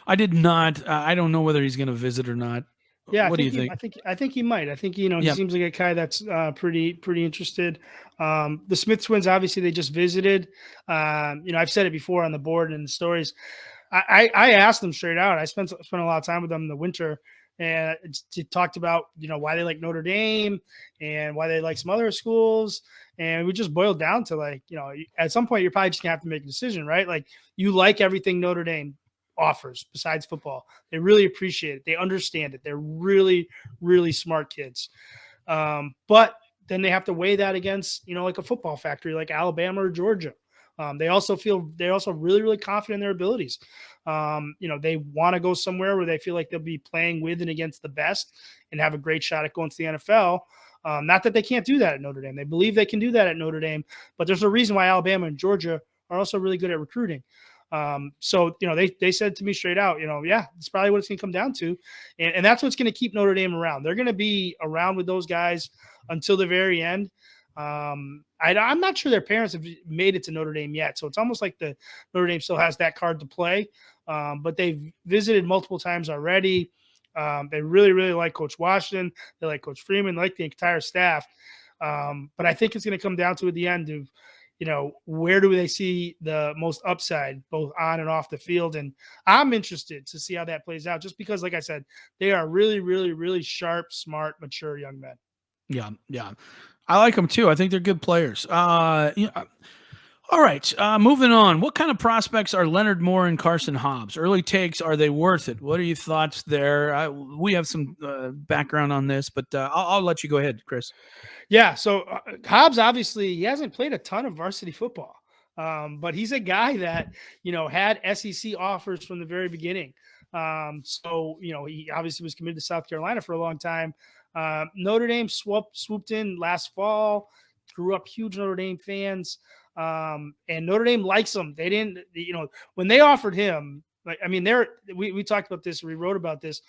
I did not. I don't know whether he's going to visit or not. Yeah, what do you think? I think he might. I think he seems like a guy that's pretty interested. The Smith twins, obviously, they just visited. I've said it before on the board and the stories. I asked them straight out. I spent a lot of time with them in the winter, and it talked about why they like Notre Dame and why they like some other schools. And we just boiled down to at some point you're probably just gonna have to make a decision, right? Like you like everything Notre Dame offers besides football. They really appreciate it. They understand it. They're really, really smart kids. But then they have to weigh that against, like a football factory like Alabama or Georgia. They also really, really confident in their abilities. They want to go somewhere where they feel like they'll be playing with and against the best and have a great shot at going to the NFL. Not that they can't do that at Notre Dame. They believe they can do that at Notre Dame, but there's a reason why Alabama and Georgia are also really good at recruiting. So they said to me straight out, it's probably what it's going to come down to. And that's what's going to keep Notre Dame around. They're going to be around with those guys until the very end. I'm not sure their parents have made it to Notre Dame yet. So it's almost like the Notre Dame still has that card to play. But they've visited multiple times already. They really, really like Coach Washington. They like Coach Freeman, like the entire staff. But I think it's going to come down to at the end of, where do they see the most upside, both on and off the field? And I'm interested to see how that plays out, just because, like I said, they are really, really, really sharp, smart, mature young men. Yeah, yeah. I like them too. I think they're good players. All right, moving on. What kind of prospects are Leonard Moore and Karson Hobbs? Early takes, are they worth it? What are your thoughts there? We have some background on this, but I'll let you go ahead, Chris. Yeah, so Hobbs, obviously, he hasn't played a ton of varsity football, but he's a guy that, had SEC offers from the very beginning. So, he obviously was committed to South Carolina for a long time. Notre Dame swooped in last fall, grew up huge Notre Dame fans. And Notre Dame likes him. They didn't, when they offered him, we talked about this, we wrote about this.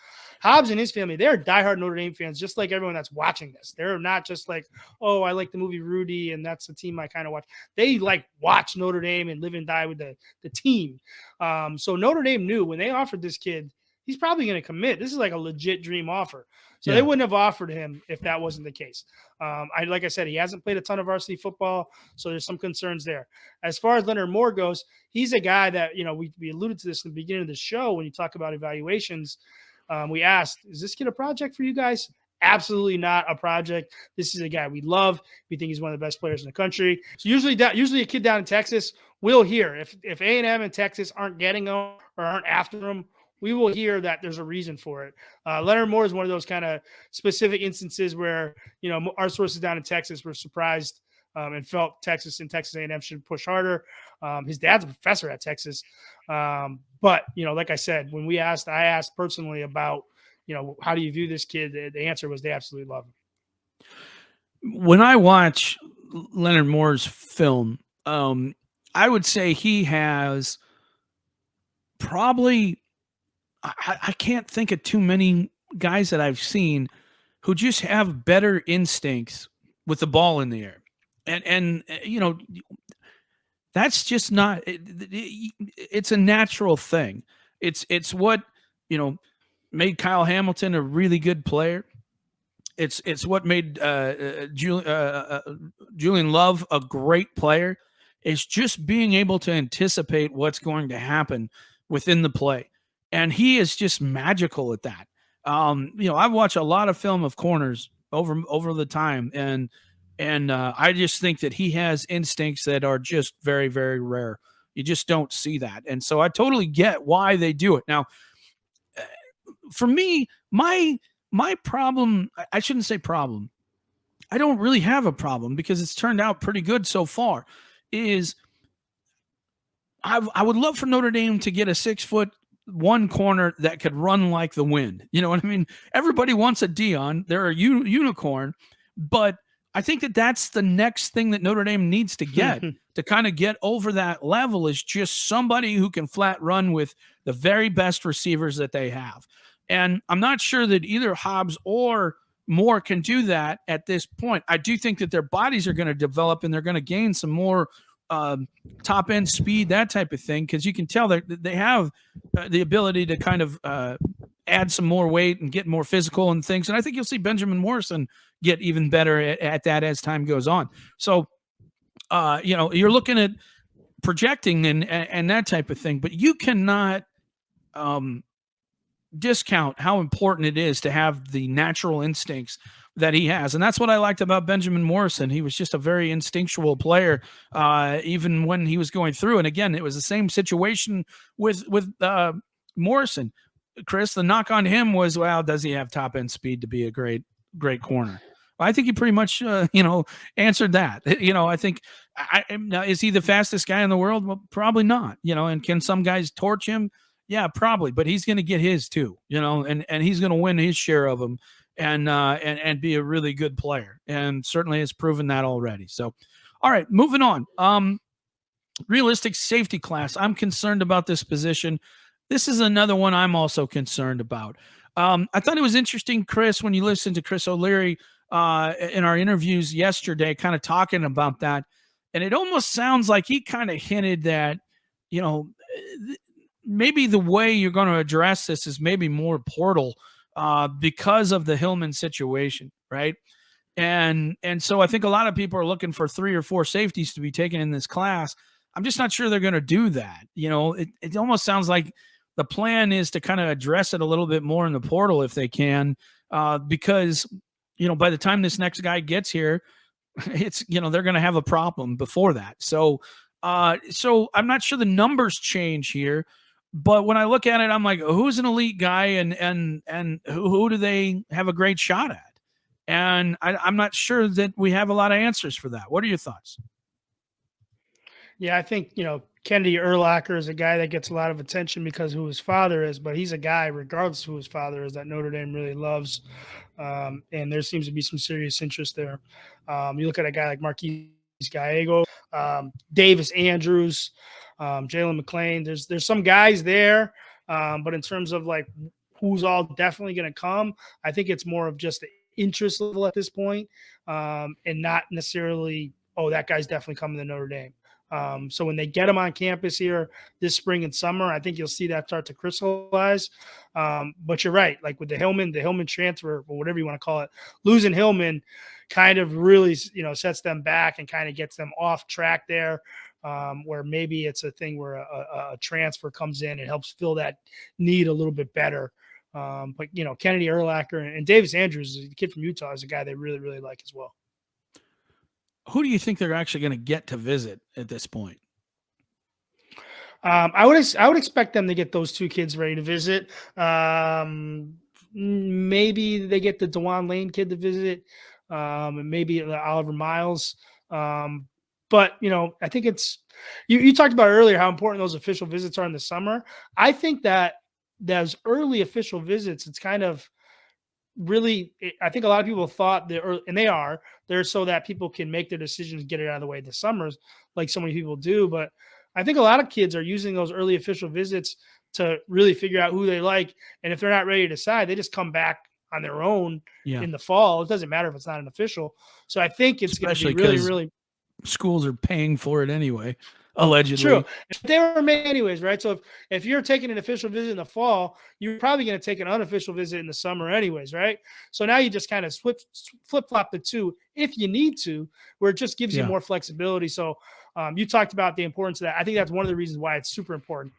Hobbs and his family, they're diehard Notre Dame fans, just like everyone that's watching this. They're not just like, oh, I like the movie Rudy, and that's the team I kind of watch. They watch Notre Dame and live and die with the team. So Notre Dame knew when they offered this kid, he's probably going to commit. This is like a legit dream offer. So they wouldn't have offered him if that wasn't the case. Like I said, he hasn't played a ton of varsity football, so there's some concerns there. As far as Leonard Moore goes, he's a guy that, we alluded to this in the beginning of the show when you talk about evaluations. We asked, is this kid a project for you guys? Absolutely not a project. This is a guy we love. We think he's one of the best players in the country. So usually a kid down in Texas will hear if A&M and Texas aren't getting him or aren't after him, we will hear that there's a reason for it. Leonard Moore is one of those kind of specific instances where, our sources down in Texas were surprised and felt Texas and Texas A&M should push harder. His dad's a professor at Texas. But, like I said, when I asked personally about, how do you view this kid? The answer was they absolutely love him. When I watch Leonard Moore's film, I would say he has probably, I can't think of too many guys that I've seen who just have better instincts with the ball in the air. And that's just not, it's a natural thing. It's what, made Kyle Hamilton a really good player. It's what made Julian Love a great player. It's just being able to anticipate what's going to happen within the play. And he is just magical at that. I've watched a lot of film of corners over the time, and I just think that he has instincts that are just very, very rare. You just don't see that. And so I totally get why they do it. Now, for me, my problem, I shouldn't say problem. I don't really have a problem because it's turned out pretty good so far, is I would love for Notre Dame to get a 6'1" corner that could run like the wind. You know what I mean? Everybody wants a Dion. They're a unicorn, but I think that that's the next thing that Notre Dame needs to get to kind of get over that level, is just somebody who can flat run with the very best receivers that they have. And I'm not sure that either Hobbs or Moore can do that at this point. I do think that their bodies are going to develop and they're going to gain some more top end speed, that type of thing, because you can tell that they have the ability to kind of add some more weight and get more physical and things. And I think you'll see Benjamin Morrison get even better at that as time goes on. So, you're looking at projecting and that type of thing, but you cannot discount how important it is to have the natural instincts that he has. And that's what I liked about Benjamin Morrison. He was just a very instinctual player, even when he was going through. And again, it was the same situation with Morrison. Chris, the knock on him was, well, does he have top end speed to be a great corner? I think he pretty much, answered that. I think, is he the fastest guy in the world? Well, probably not. And can some guys torch him? Yeah, probably. But he's going to get his too. And he's going to win his share of them, and be a really good player, and certainly has proven that already. So, all right, moving on. Realistic safety class. I'm concerned about this position. This is another one I'm also concerned about. I thought it was interesting, Chris, when you listened to Chris O'Leary in our interviews yesterday, kind of talking about that. And it almost sounds like he kind of hinted that, you know, maybe the way you're going to address this is maybe more portal because of the Hillman situation, right? And so I think a lot of people are looking for 3 or 4 safeties to be taken in this class. I'm just not sure they're going to do that. You know, it almost sounds like the plan is to kind of address it a little bit more in the portal if they can, because, you know, by the time this next guy gets here, it's, you know, they're going to have a problem before that. So I'm not sure the numbers change here, but when I look at it, I'm like, who's an elite guy and who do they have a great shot at? And I'm not sure that we have a lot of answers for that. What are your thoughts? Yeah, I think, you know, Kennedy Urlacher is a guy that gets a lot of attention because who his father is, but he's a guy, regardless of who his father is, that Notre Dame really loves. And there seems to be some serious interest there. You look at a guy like Marquise Gallego, Davis Andrews, Jalen McClain. There's some guys there, but in terms of like who's all definitely going to come, I think it's more of just the interest level at this point, and not necessarily, oh, that guy's definitely coming to Notre Dame. So when they get him on campus here this spring and summer, I think you'll see that start to crystallize. But you're right, like with the Hillman transfer, or whatever you want to call it, losing Hillman kind of really, you know, sets them back and kind of gets them off track there, where maybe it's a thing where a transfer comes in and helps fill that need a little bit better. But, you know, Kennedy Urlacher and Davis Andrews, the kid from Utah, is a guy they really, really like as well. Who do you think they're actually going to get to visit at this point? I would expect them to get those 2 kids ready to visit. Maybe they get the DeJuan Lane kid to visit, and maybe Oliver Miles. But, you know, I think it's you talked about earlier how important those official visits are in the summer. I think that those early official visits, it's kind of really, I think a lot of people thought they're so that people can make their decisions, get it out of the way this summers, like so many people do. But I think a lot of kids are using those early official visits to really figure out who they like. And if they're not ready to decide, they just come back on their own in the fall. It doesn't matter if it's not an official. So I think it's going to be really, really, schools are paying for it anyway, allegedly. True. They were made anyways, right? So if you're taking an official visit in the fall, you're probably going to take an unofficial visit in the summer anyways, right? So now you just kind of flip-flop the 2 if you need to, where it just gives you more flexibility. So you talked about the importance of that. I think that's one of the reasons why it's super important,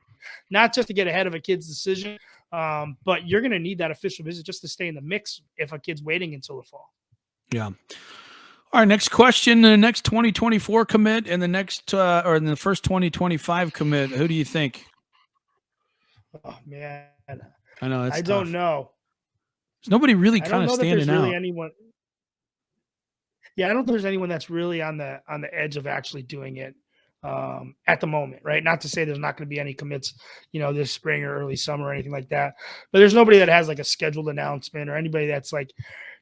not just to get ahead of a kid's decision, but you're going to need that official visit just to stay in the mix if a kid's waiting until the fall. Yeah. All right, next question. The next 2024 commit and the next or in the first 2025 commit, who do you think? Oh, man. I know. I don't know. There's nobody really kind of standing out. Anyone. Yeah, I don't think there's anyone that's really on the edge of actually doing it at the moment, right? Not to say there's not going to be any commits, you know, this spring or early summer or anything like that. But there's nobody that has like a scheduled announcement or anybody that's like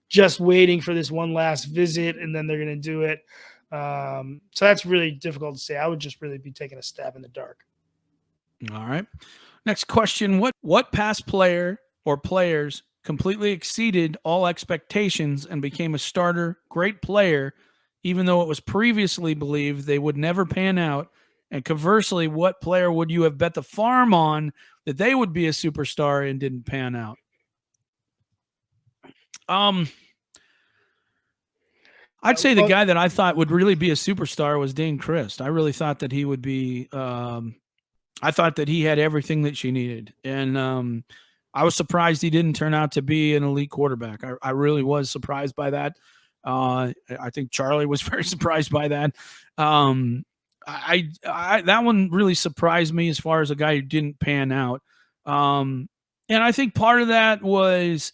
just waiting for this one last visit and then they're going to do it. So that's really difficult to say. I would just really be taking a stab in the dark. All right. Next question. What past player or players completely exceeded all expectations and became a starter, great player, even though it was previously believed they would never pan out? And conversely, what player would you have bet the farm on that they would be a superstar and didn't pan out? I'd say the guy that I thought would really be a superstar was Dane Christ. I really thought that he would be. I thought that he had everything that she needed, and I was surprised he didn't turn out to be an elite quarterback. I really was surprised by that. I think Charlie was very surprised by that. That one really surprised me as far as a guy who didn't pan out. And I think part of that was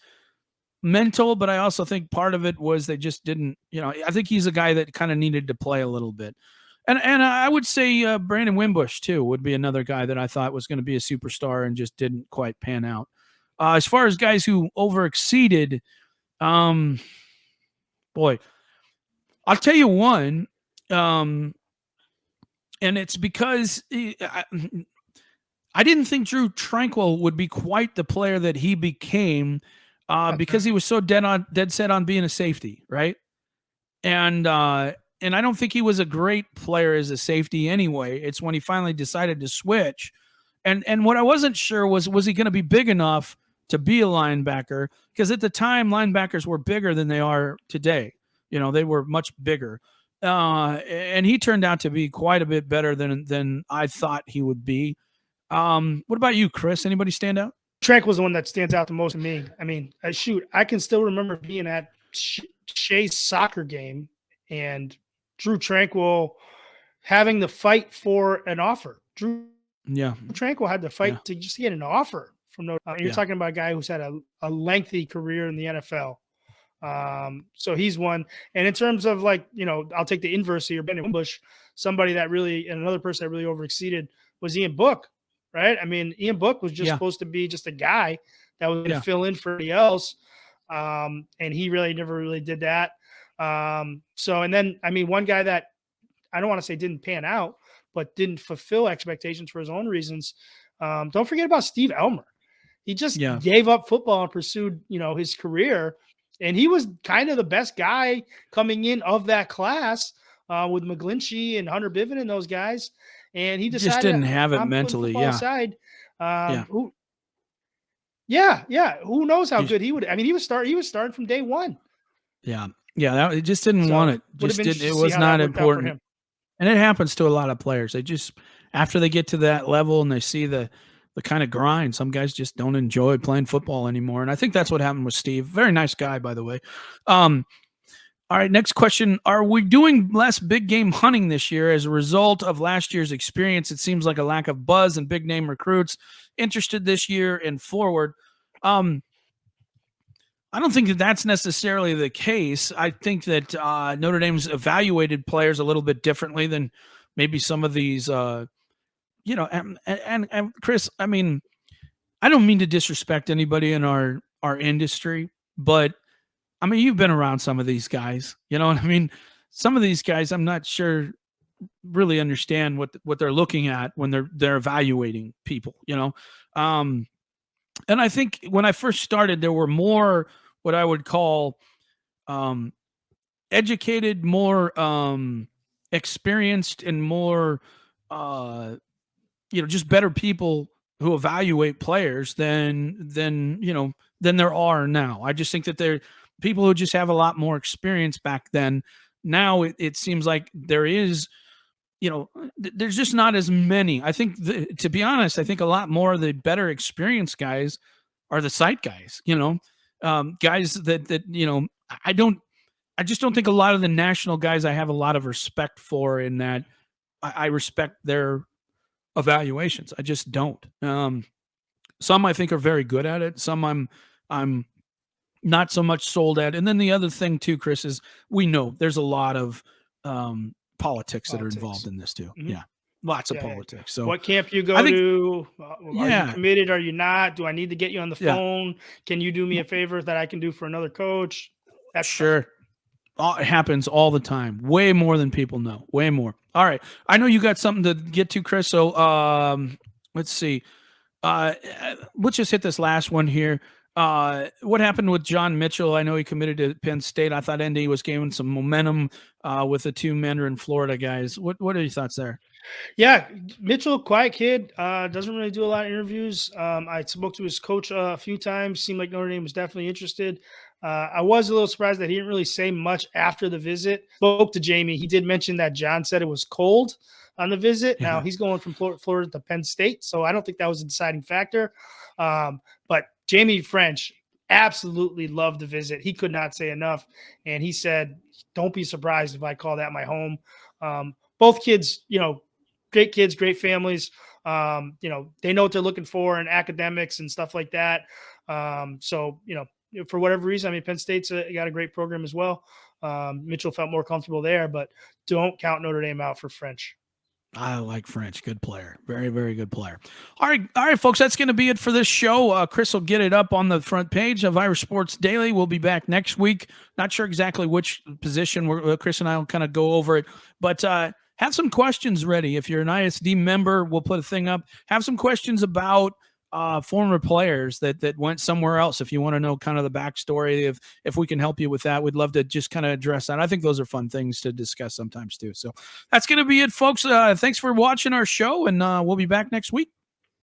mental, but I also think part of it was they just didn't, you know, I think he's a guy that kind of needed to play a little bit. And I would say Brandon Wimbush too would be another guy that I thought was going to be a superstar and just didn't quite pan out. As far as guys who overexceeded, boy, I'll tell you one, and it's because I didn't think Drew Tranquil would be quite the player that he became. because he was so dead set on being a safety, right? And I don't think he was a great player as a safety anyway. It's when he finally decided to switch. And what I wasn't sure was he going to be big enough to be a linebacker? Because at the time, linebackers were bigger than they are today. They were much bigger. And he turned out to be quite a bit better than I thought he would be. What about you, Chris? Anybody stand out? Trank was the one that stands out the most to me. I mean, I can still remember being at Shea's soccer game and Drew Tranquil having the fight for an offer. Drew Tranquil had to fight to just get an offer from Notre Dame. You're talking about a guy who's had a lengthy career in the NFL. So he's one. And in terms of I'll take the inverse here, Bennett Wimbush, somebody that really, and another person that really overexceeded was Ian Book, right? I mean, Ian Book was just supposed to be just a guy that was going to fill in for everybody else. And he really never really did that. And then, I mean, one guy that I don't want to say didn't pan out, but didn't fulfill expectations for his own reasons. Don't forget about Steve Elmer. He just gave up football and pursued, his career. And he was kind of the best guy coming in of that class with McGlinchey and Hunter Biven and those guys. And he decided just didn't have it mentally. Aside. Who knows how good he would? I mean, he was starting from day one. Yeah. It just didn't want it. It was not important. And it happens to a lot of players. They just, after they get to that level and they see the kind of grind, some guys just don't enjoy playing football anymore. And I think that's what happened with Steve. Very nice guy, by the way. All right, next question. Are we doing less big game hunting this year as a result of last year's experience? It seems like a lack of buzz and big name recruits interested this year and forward. I don't think that that's necessarily the case. I think that Notre Dame's evaluated players a little bit differently than maybe some of these, and Chris, I mean, I don't mean to disrespect anybody in our industry, but I mean, you've been around some of these guys, you know what I mean? Some of these guys, I'm not sure really understand what they're looking at when they're evaluating people, and I think when I first started, there were more what I would call educated, more experienced, and more, just better people who evaluate players than there are now. I just think that they're people who just have a lot more experience back then. Now it seems like there is, there's just not as many. I think, to be honest, I think a lot more of the better experienced guys are the site guys, guys that I just don't think a lot of the national guys I have a lot of respect for, in that I respect their evaluations. I just don't. Some I think are very good at it. Some I'm not so much sold at. And then the other thing too, Chris, is we know there's a lot of politics that are involved in this too. Mm-hmm. Yeah. Lots of politics. So what camp you go to? Are you committed? Are you not? Do I need to get you on the phone? Can you do me a favor that I can do for another coach? That's sure. It happens all the time. Way more than people know. Way more. All right. I know you got something to get to, Chris. So let's see. Let's just hit this last one here. What happened with John Mitchell? I know he committed to Penn State. I thought ND was gaining some momentum with the two Mandarin Florida guys. What are your thoughts there? Yeah, Mitchell, quiet kid, doesn't really do a lot of interviews. I spoke to his coach a few times. Seemed like Notre Dame was definitely interested. I was a little surprised that he didn't really say much after the visit. Spoke to Jamie. He did mention that John said it was cold on the visit. Now he's going from Florida to Penn State, so I don't think that was a deciding factor. But Jamie French absolutely loved the visit. He could not say enough. And he said, don't be surprised if I call that my home. Both kids, great kids, great families. They know what they're looking for in academics and stuff like that. So, for whatever reason, I mean, Penn State's got a great program as well. Mitchell felt more comfortable there, but don't count Notre Dame out for French. I like French. Good player. Very, very good player. All right, folks, that's going to be it for this show. Chris will get it up on the front page of Irish Sports Daily. We'll be back next week. Not sure exactly which position. Chris and I will kind of go over it, but have some questions ready. If you're an ISD member, we'll put a thing up. Have some questions about former players that went somewhere else. If you want to know kind of the backstory, if we can help you with that, we'd love to just kind of address that. I think those are fun things to discuss sometimes too. So that's going to be it, folks. Thanks for watching our show, and we'll be back next week.